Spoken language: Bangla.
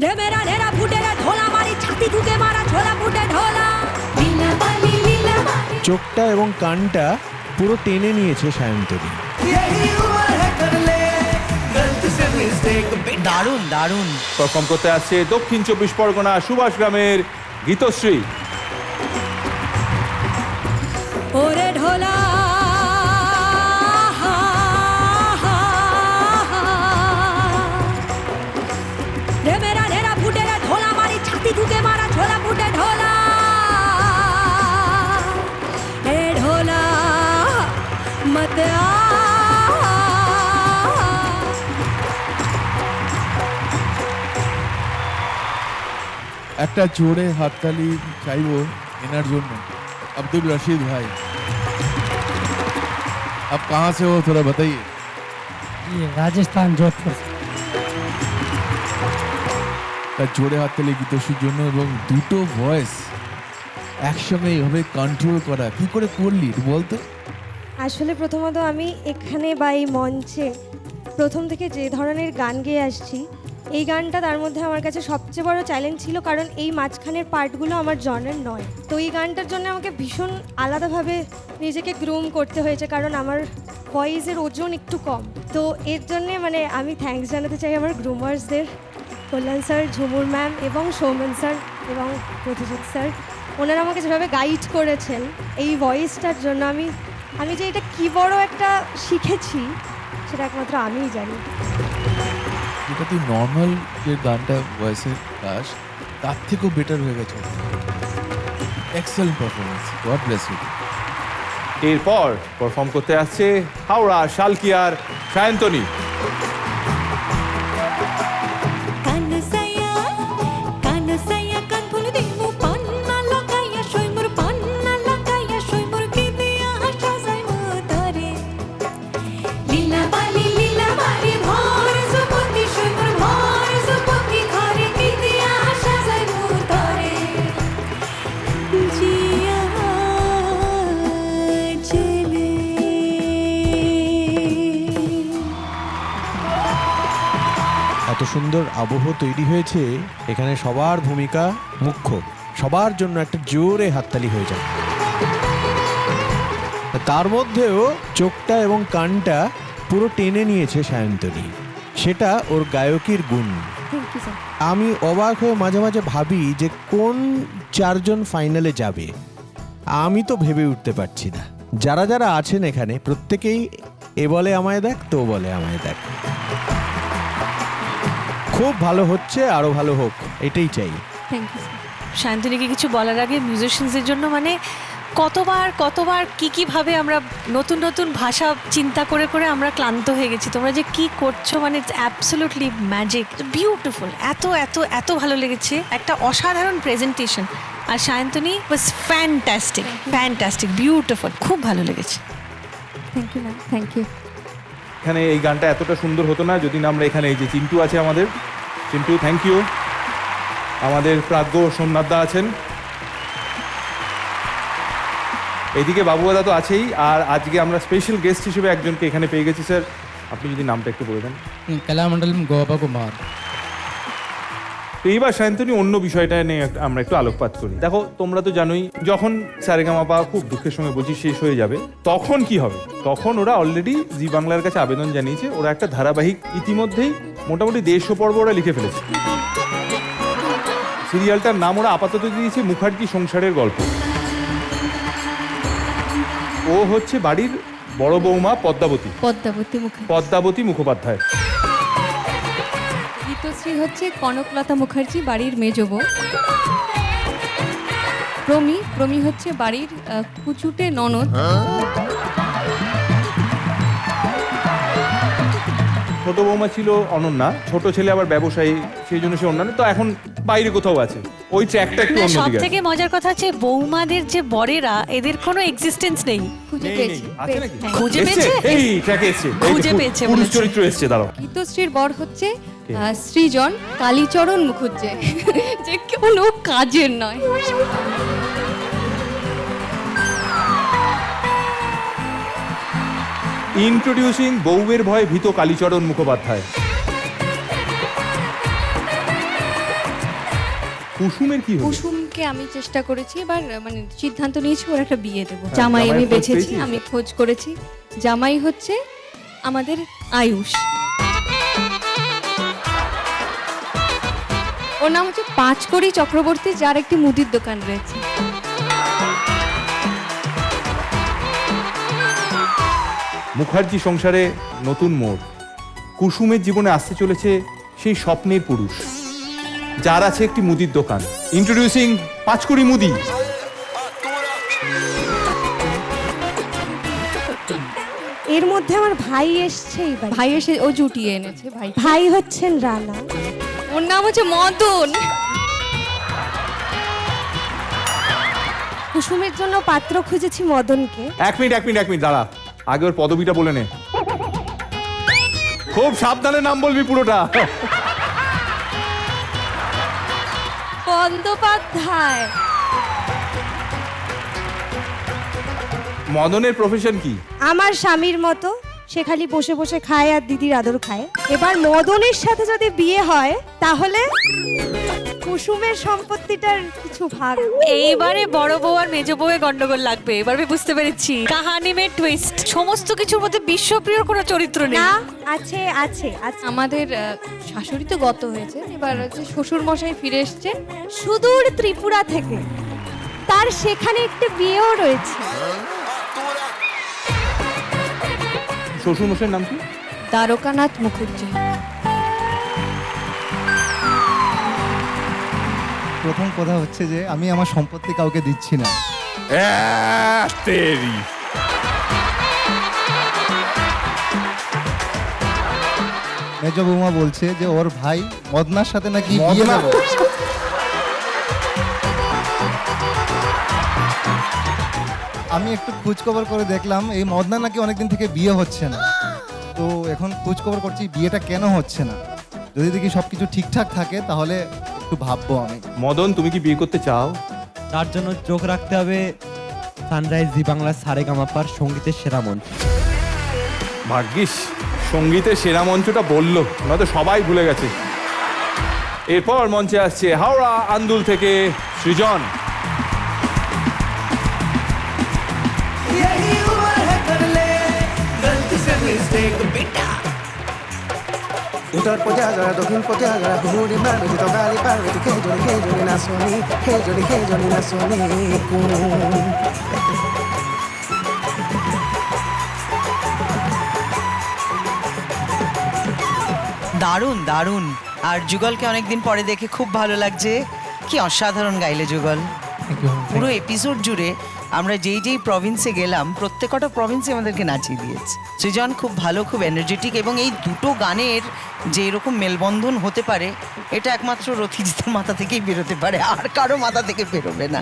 রে মেরা নেরা ফুটে রে ঢোলা মারি ছাতি ঢুকে মারা ঝোলা ফুটে ঢোলা। চোখটা এবং কানটা পুরো টেনে নিয়েছে সায়ন্তনী। দারুণ দারুণ পারফর্ম করতে আসছে দক্ষিণ 24 পরগনা সুভাষ গ্রামের গীতশ্রী। ওরে ঢোলা রে মেরা নেরা ফুটে রে ঢোলা মারি ছাতি ঢুকে মারা ঝোলা ফুটে ঢোলা। এ ঢোলা মত আ। একটা জোরে হাততালি চাইবো এনার জন্য। अब्दुल रशीद भाई, आप कहाँ से हो थोड़ा बताइए। ये राजस्थान जोधपुर। তার জোরে হাততালি গীতশ্রীর জন্য এবং দুটো ভয়েস একসঙ্গে এইভাবে কন্ট্রোল করা কি করে করলি বলতো? আসলে প্রথমত আমি এখানে বা এই মঞ্চে প্রথম থেকে যে ধরনের গান গেয়ে আসছি, এই গানটা তার মধ্যে আমার কাছে সবচেয়ে বড় চ্যালেঞ্জ ছিল, কারণ এই মাঝখানের পার্টগুলো আমার জনের নয়। তো এই গানটার জন্য আমাকে ভীষণ আলাদাভাবে নিজেকে গ্রুম করতে হয়েছে, কারণ আমার ভয়েসের ওজন একটু কম। তো এর জন্যে মানে আমি থ্যাঙ্কস জানাতে চাই আমার গ্রুমার্সদের, কল্যাণ স্যার, ঝুমুর ম্যাম এবং সৌমেন স্যার এবং প্রতিজিৎ স্যার। ওনারা আমাকে যেভাবে গাইড করেছেন এই ভয়েসটার জন্য, আমি যে এটা কী বড় একটা শিখেছি সেটা একমাত্র আমিই জানি। যেটা তুই নর্মাল যে গানটা ভয়েসের গাস তার থেকেও বেটার হয়ে গেছে। Excellent performance, God bless you. এরপর পারফর্ম করতে আসছে হাওড়া শালকিয়ার সায়ন্তনী। এত সুন্দর আবহ তৈরি হয়েছে এখানে, সবার ভূমিকা মুখ্য, সবার জন্য একটা জোরে হাততালি হয়ে যায়। তার মধ্যেও চোখটা এবং কানটা পুরো টেনে নিয়েছে সায়ন্তনী, সেটা ওর গায়কির গুণ। আমি অবাক হয়ে মাঝে মাঝে ভাবি যে কোন চারজন ফাইনালে যাবে, আমি তো ভেবে উঠতে পারছি না। যারা যারা আছেন এখানে প্রত্যেকেই এ বলে আমায় দেখ, তো বলে আমায় দেখ। খুব ভালো হচ্ছে, আরো ভালো হোক, এটাই চাই। Thank you. সায়ন্তনীকে কিছু বলার আগে মিউজিশিয়ানসদের জন্য মানে কতবার কিভাবে আমরা নতুন নতুন ভাষা চিন্তা করে করে আমরা ক্লান্ত হয়ে গেছি। তোমরা যে কি করছো মানে ইটস অ্যাবসলিউটলি ম্যাজিক, বিউটিফুল। এত এত এত ভালো লেগেছে, একটা অসাধারণ প্রেজেন্টেশন। আর সায়ন্তনী ওয়াজ ফ্যান্টাস্টিক, বিউটিফুল, খুব ভালো লেগেছে। Thank you ma'am, thank you. এখানে এই গানটা এতটা সুন্দর হতো না যদি না আমরা এখানে এই যে চিন্টু আছে আমাদের, চিন্টু থ্যাংক ইউ। আমাদের প্রাজ্ঞ সোমনাথদা আছেন, এইদিকে বাবুদা তো আছেই, আর আজকে আমরা স্পেশাল গেস্ট হিসেবে একজনকে এখানে পেয়ে গেছি। স্যার আপনি যদি নামটা একটু বলে দেন। कलामंडलम गोपा कुमार। তো এইবার সায়ন্তনী অন্য বিষয়টা নিয়ে আমরা একটু আলোকপাত করি। দেখো তোমরা তো জানোই যখন সারেগামাপা খুব দুঃখের সঙ্গে বলছি শেষ হয়ে যাবে, তখন কি হবে? তখন ওরা অলরেডি জি বাংলার কাছে আবেদন জানিয়েছে, ওরা একটা ধারাবাহিক ইতিমধ্যেই মোটামুটি 150 পর্ব ওরা লিখে ফেলেছে। সিরিয়ালটার নাম ওরা আপাতত দিয়েছে মুখার্জি সংসারের গল্প। ও হচ্ছে বাড়ির বড় বৌমা পদ্মাবতী মুখোপাধ্যায়। গীতশ্রী হচ্ছে কনকলতা মুখার্জি, বাড়ির মেজ বউ। প্রমি হচ্ছে বাড়ির কুচুটে ননদ। ছোট বৌমা ছিল অনন্যা, ছোট ছেলে আবার ব্যবসায়ী, সেই জন্য সে অন্যান্য, তো এখন বাইরে কোথাও আছে। ওই ট্র্যাকটা একটু সব অন্যদিকে থেকে মজার কথা হচ্ছে বৌমাদের যে বরেরা, এদের কোনো এক্সিস্টেন্স নেই। খুঁজে পেয়েছি, খুঁজে এসছে, পেয়েছে, এই ট্র্যাকে এসছে, খুঁজে পেয়েছে পুরুষ বলেছে। চরিত্র এসছে। দাঁড়াও, গীতশ্রীর বর হচ্ছে সৃজন কালীচরণ মুখুজ্জে, যে কোনো কাজের নয়। ইন্ট্রোডিউসিং বউয়ের ভয়ে ভীত কালীচরণ মুখোপাধ্যায়। কুসুমের কি হলো? কুসুমকে আমি চেষ্টা করেছি এবার, মানে সিদ্ধান্ত নিয়েছি ওর একটা বিয়ে দেবো। হ্যাঁ, জামাই আমি জামাইয়ের খোঁজ বেছেছি, পেয়েছিস? আমি খোঁজ করেছি। জামাই হচ্ছে আমাদের আয়ুষ, ওর নাম হচ্ছে পাঁচকড়ি চক্রবর্তী, যার একটি মুদির দোকান রয়েছে। মুখার্জি সংসারে নতুন মোড়। কুসুমের জীবনে আসতে চলেছে সেই স্বপ্নের পুরুষ, যার আছে একটি মুদির দোকান। ইন্ট্রোডিউসিং পাঁচকুড়ি মুদি। এর মধ্যে আমার ভাই এসছে এবার। ভাই এসে ও জুটিয়ে এনেছে। ভাই ভাই হচ্ছেন রানা। ওর নাম হচ্ছে মদন। কুসুমের জন্য পাত্র খুঁজেছি মদনকে। এক মিনিট দাঁড়া, আগে ওর পদবিটা বলে নে। খুব সাবধানে নাম বলবি পুরোটা। বন্দ্যোপাধ্যায়। মদনের প্রফেশন কি? আমার স্বামীর মতো, সে খালি বসে বসে খায় আর দিদির আদর খায়। এবার মদনের সাথে যদি বিয়ে হয় তাহলে কুসুমের সম্পত্তিটার কিছু ভাগ। এইবারে বড় বউ আর মেজ বউয়ে গন্ডগোল লাগবে, এবার আমি বুঝতে পেরেছি। কাহানি মে টুইস্ট। সমস্ত কিছুর মধ্যে বিশ্বপ্রিয়র কোনো চরিত্র নেই। না, আছে আছে আছে। আমাদের শাশুড়ি তো গত হয়েছে, এবার হচ্ছে শ্বশুর মশাই ফিরে এসছেন সুদূর ত্রিপুরা থেকে। তার সেখানে একটা বিয়েও রয়েছে। শ্বশুর মশাইয়ের নাম কি? দ্বারকানাথ মুখার্জি। প্রথম কথা হচ্ছে যে আমি আমার সম্পত্তি কাউকে দিচ্ছি না। তেরি মেজ বৌমা বলছে যে ওর ভাই মদনার সাথে নাকি বিয়ে মদনা? দেবে। আমি একটু খোঁজ খবর করে দেখলাম এই মদনা নাকি অনেকদিন থেকে বিয়ে হচ্ছে না। তো এখন খোঁজ খবর করছি বিয়েটা কেন হচ্ছে না। যদি দেখি সবকিছু ঠিকঠাক থাকে তাহলে একটু ভাববো আমি। মদন, তুমি কি বিয়ে করতে চাও? তার জন্য চোখ রাখতে হবে সানরাইজ জি বাংলার সারেগামাপার সঙ্গীতের সেরা মঞ্চ। ভাগ্যিস সঙ্গীতের সেরা মঞ্চটা বললো, নয়তো সবাই ভুলে গেছে। এরপর মঞ্চে আসছে হাওড়া আন্দুল থেকে সৃজন। উত্তর পথে আগা দক্ষিণ পথে আগা ঘুরে মারবে তো গালি পারবে তো খেয়ে জনি না শুনি খেয়ে জনি না শুনি কোন দারুণ দারুণ। আর যুগলকে অনেকদিন পরে দেখে খুব ভালো লাগছে। কি অসাধারণ গাইলে যুগল। পুরো এপিসোড জুড়ে আমরা যেই যেই প্রভিন্সে গেলাম প্রত্যেকটা প্রভিন্সে আমাদেরকে নাচিয়ে দিয়েছে। সৃজন খুব ভালো, খুব এনার্জেটিক, এবং এই দুটো গানের যে এরকম মেলবন্ধন হতে পারে এটা একমাত্র রথিজিতের মাথা থেকেই বেরোতে পারে, আর কারো মাথা থেকে বেরোবে না।